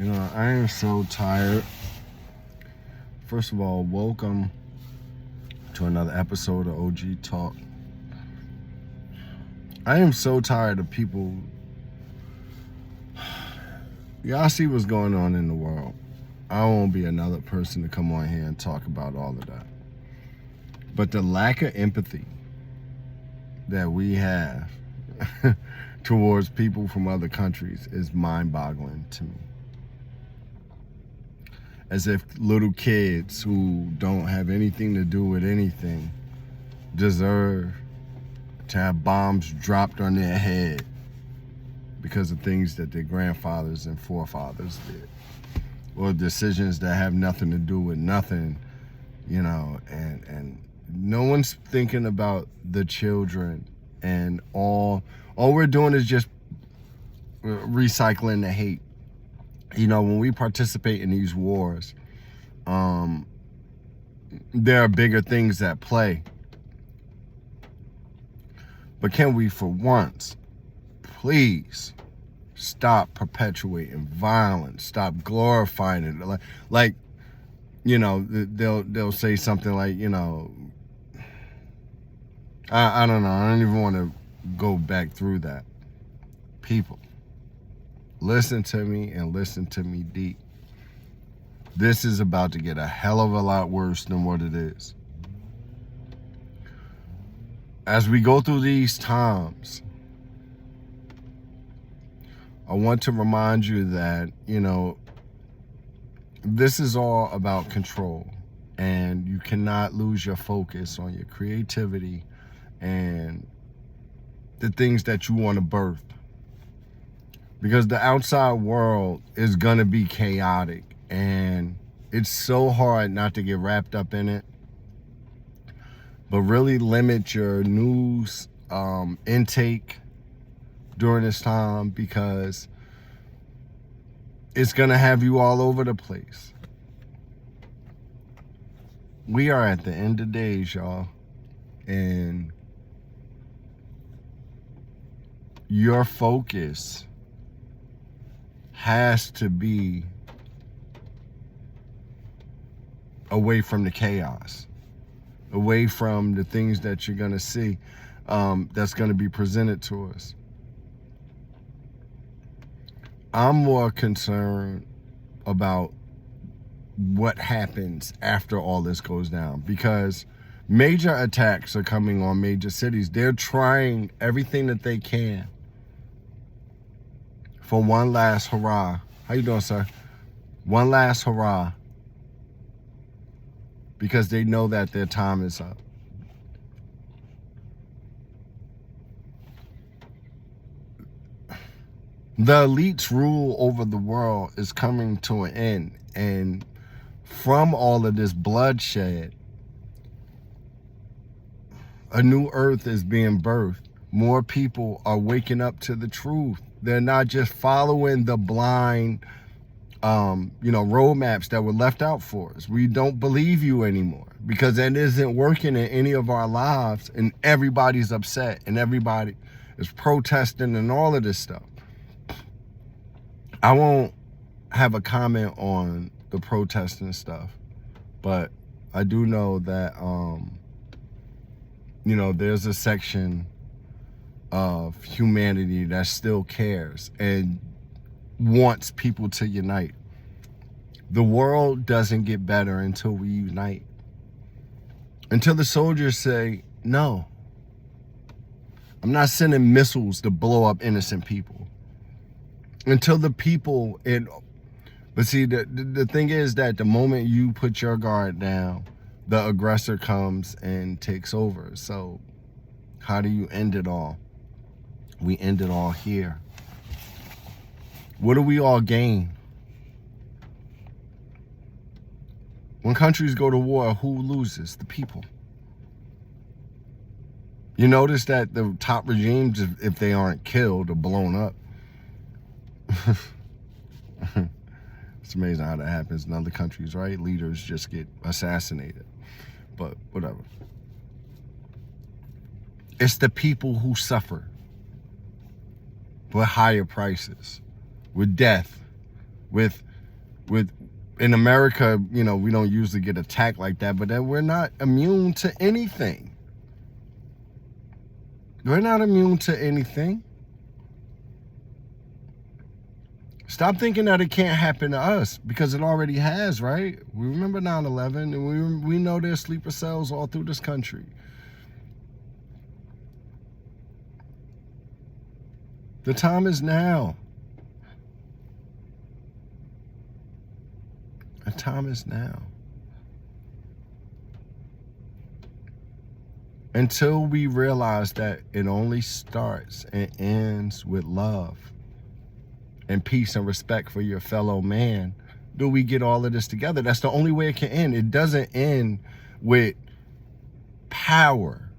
I am so tired. First of all, welcome to another episode of OG Talk. I am so tired of people. Y'all see what's going on in the world. I won't be another person to come on here and talk about all of that. But the lack of empathy that we have towards people from other countries is mind-boggling to me. As if little kids who don't have anything to do with anything deserve to have bombs dropped on their head because of things that their grandfathers and forefathers did, or decisions that have nothing to do with nothing, and no one's thinking about the children, and all we're doing is just recycling the hate. When we participate in these wars, there are bigger things at play. But can we, for once, please stop perpetuating violence, stop glorifying it? They'll say something like, I don't know. I don't even want to go back through that. People, listen to me and listen to me deep. This is about to get a hell of a lot worse than what it is. As we go through these times, I want to remind you that, this is all about control, and you cannot lose your focus on your creativity and the things that you want to birth. Because the outside world is going to be chaotic, and it's so hard not to get wrapped up in it. But really limit your news intake during this time, because it's going to have you all over the place. We are at the end of days, y'all. And your focus has to be away from the chaos, away from the things that you're going to see that's going to be presented to us. I'm more concerned about what happens after all this goes down, because major attacks are coming on major cities. They're trying everything that they can for one last hurrah. How you doing, sir? One last hurrah. Because they know that their time is up. The elite's rule over the world is coming to an end. And from all of this bloodshed, a new earth is being birthed. More people are waking up to the truth. They're not just following the blind roadmaps that were left out for us. We don't believe you anymore because that isn't working in any of our lives, and everybody's upset and everybody is protesting and all of this stuff. I won't have a comment on the protesting stuff, but I do know that, there's a section of humanity that still cares and wants people to unite. The world doesn't get better until we unite. Until the soldiers say, no, I'm not sending missiles to blow up innocent people. Until the people, but see, the thing is that the moment you put your guard down, the aggressor comes and takes over. So how do you end it all? We end it all here. What do we all gain? When countries go to war, who loses? The people. You notice that the top regimes, if they aren't killed or blown up, it's amazing how that happens in other countries, right? Leaders just get assassinated. But whatever. It's the people who suffer with higher prices, with death, with in America, you know, we don't usually get attacked like that, but then we're not immune to anything. We're not immune to anything. Stop thinking that it can't happen to us, because it already has, right? We remember 9/11, and we know there's sleeper cells all through this country. The time is now. The time is now. Until we realize that it only starts and ends with love and peace and respect for your fellow man, do we get all of this together. That's the only way it can end. It doesn't end with power.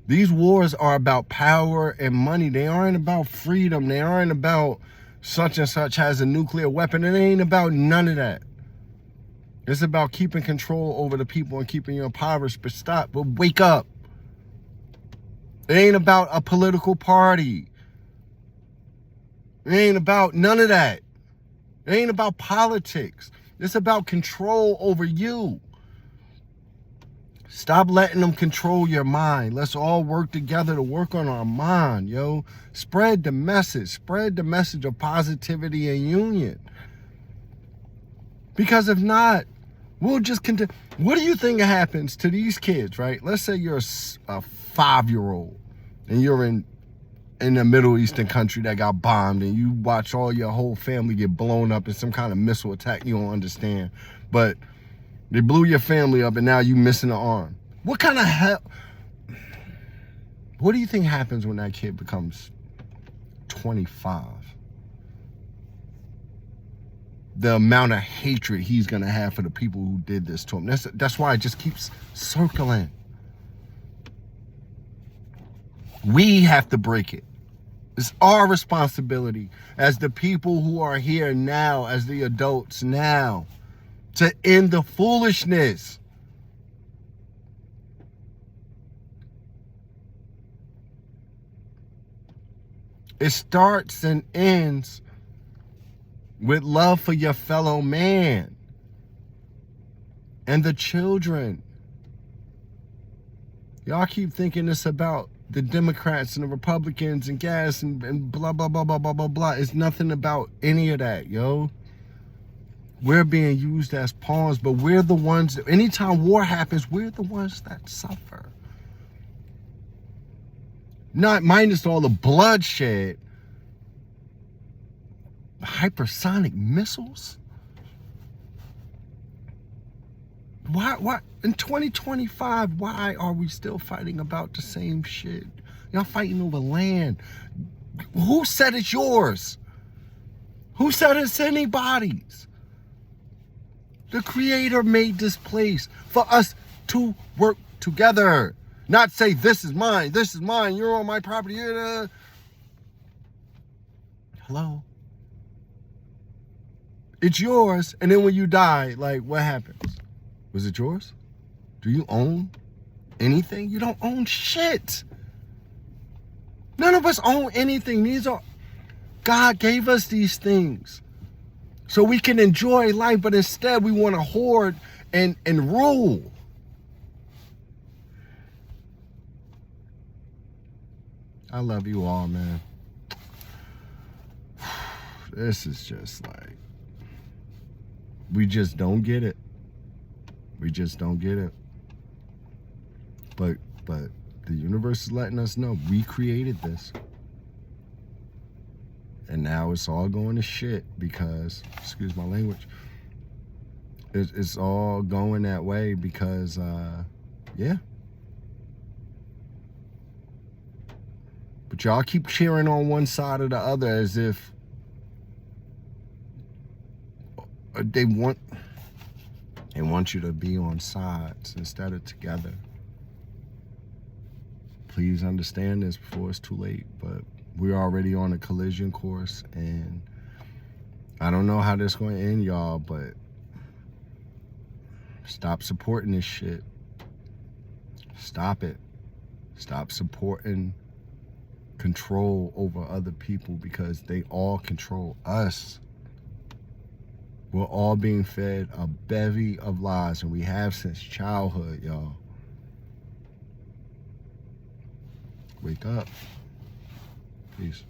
These wars are about power and money. They aren't about freedom. They aren't about such and such has a nuclear weapon. It ain't about none of that. It's about keeping control over the people and keeping you impoverished. But wake up. It ain't about a political party. It ain't about none of that. It ain't about politics. It's about control over you. Stop letting them control your mind. Let's all work together to work on our mind, yo. Spread the message. Spread the message of positivity and union. Because if not, we'll just continue. What do you think happens to these kids, right? Let's say you're a 5-year-old and you're in a Middle Eastern country that got bombed, and you watch all your whole family get blown up in some kind of missile attack you don't understand. But they blew your family up, and now you missing an arm. What kind of hell? What do you think happens when that kid becomes 25? The amount of hatred he's gonna have for the people who did this to him. That's why it just keeps circling. We have to break it. It's our responsibility as the people who are here now, as the adults now, to end the foolishness. It starts and ends with love for your fellow man and the children. Y'all keep thinking it's about the Democrats and the Republicans and gas and blah, blah, blah, blah, blah, blah, blah. It's nothing about any of that, yo. We're being used as pawns, but we're the ones that, anytime war happens, we're the ones that suffer. Not minus all the bloodshed. Hypersonic missiles? Why in 2025, why are we still fighting about the same shit? Y'all fighting over land. Who said it's yours? Who said it's anybody's? The Creator made this place for us to work together. Not say, this is mine, you're on my property. Hello? It's yours, and then when you die, like, what happens? Was it yours? Do you own anything? You don't own shit. None of us own anything. God gave us these things so we can enjoy life, but instead we want to hoard and rule. I love you all, man. This is just like, we just don't get it. We just don't get it. But the universe is letting us know we created this. And now it's all going to shit because, excuse my language, it's all going that way because, yeah. But y'all keep cheering on one side or the other as if they want you to be on sides instead of together. Please understand this before it's too late, but we're already on a collision course, and I don't know how this is going to end, y'all, but stop supporting this shit. Stop it. Stop supporting control over other people because they all control us. We're all being fed a bevy of lies, and we have since childhood, y'all. Wake up. Peace.